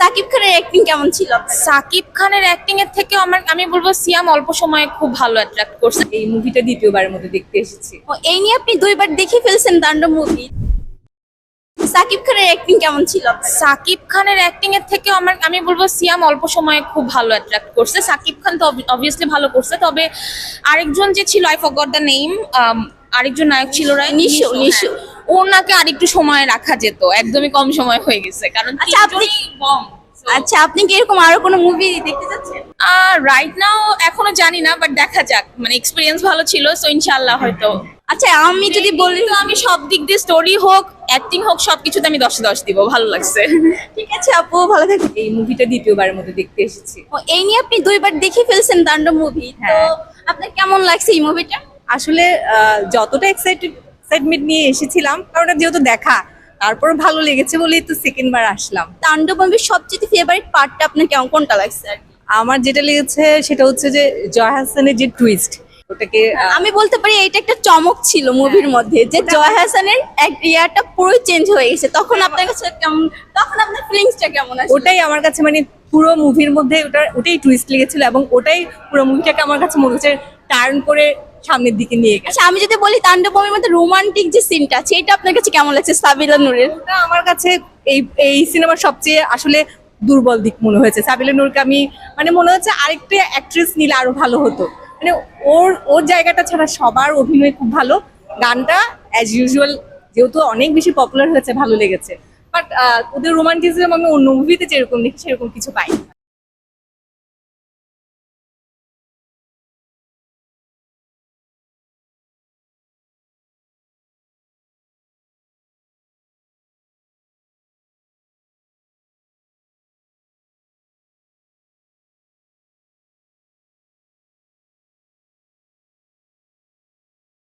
সাকিব খানের অ্যাক্টিং কেমন ছিল? সাকিব খানের অ্যাক্টিং এর থেকে আমি বলবো সিয়াম অল্প সময়ে খুব ভালো অ্যাট্রাক্ট করছে। এই মুভিটা দ্বিতীয়বারের মতো দেখতে এসেছি। ও, এই নিয়ে আপনি দুইবার দেখে ফেলছেন তাণ্ডব মুভি। সাকিব খানের অ্যাক্টিং কেমন ছিল? সাকিব খানের অ্যাক্টিং এর থেকে আমি বলবো সিয়াম অল্প সময়ে খুব ভালো অ্যাট্রাক্ট করছে। সাকিব খান তো অবভিয়াসলি ভালো করছে, তবে আরেকজন যে ছিল আই ফরগট দ্য নেম, আরেকজন নায়ক ছিল নিশু। ওনাকে আরেকটু সময় রাখা যেত, একদমই কম সময় হয়ে গেছে কারণ আচ্ছা, আচ্ছা, আপনি কি এরকম আরো কোনো মুভি দেখতে যাচ্ছেন? রাইট নাও এখনো জানি না, বাট দেখা যাক, মানে এক্সপিরিয়েন্স ভালো ছিল, সো ইনশাআল্লাহ হয়তো। আচ্ছা, আমি যদি বলি, তো আমি সব দিক দিয়ে স্টোরি হোক অ্যাক্টিং হোক সবকিছুতে আমি 10-10 দিব, ভালো লাগছে। ঠিক আছে আপু, ভালো থাকবেন। এই মুভিটা দ্বিতীয়বারের মতো দেখতে এসেছি। ও, এই নিয়ে আপনি দুইবার দেখে ফেলছেন তাণ্ডব মুভি, তো হ্যাঁ। আপনার কেমন লাগছে এই মুভিটা? আসলে যতটা এক্সাইটমেন্ট নিয়ে এসেছিলাম, কারণ ওটা যেহেতু দেখা, তারপর ভালো লেগেছে বলেই তো সেকেন্ড বার আসলাম। তাণ্ডব মুভির সবচেয়ে ফেভারিট পার্টটা আপনার কেমন, কোনটা লাগছে আর কি? আমার যেটা লেগেছে সেটা হচ্ছে যে জয় হাসানের যে টুইস্ট, ওটাকে আমি বলতে পারি এটা একটা চমক ছিল মুভির মধ্যে, যে জয় হাসানের ইয়ারটা পুরো চেঞ্জ হয়ে গেছে। তখন আপনার কাছে কেমন, তখন আপনার ফিলিংসটা কেমন আছে? ওটাই আমার কাছে মানে পুরো মুভির মধ্যে ওটাই টুইস্ট লেগেছিল, এবং ওটাই পুরো মুভিটাকে আমার কাছে মনে হচ্ছে টার্ন করে সামনের দিকে নিয়ে গেছে। আচ্ছা, আমি যদি বলি তাণ্ডব মুভির মধ্যে রোমান্টিক যে সিনটা আছে, এটা আপনার কাছে কেমন লাগছে সাবিলা নূরের? ওটা আমার কাছে এই সিনেমার সবচেয়ে আসলে দুর্বল দিক মনে হয়েছে। সাবিলা নূরকে আমি মানে মনে হচ্ছে আরেকটা অ্যাক্ট্রেস নিলে আরো ভালো হতো। মানে ওর জায়গাটা ছাড়া সবার অভিনয় খুব ভালো, গানটা অ্যাজ ইউজুয়াল যেহেতু অনেক বেশি পপুলার হয়েছে ভালো লেগেছে, বাট ওদের রোমান্টিসিজম আমি অন্য মুভিতে যেরকম দেখি সেরকম কিছু পাই।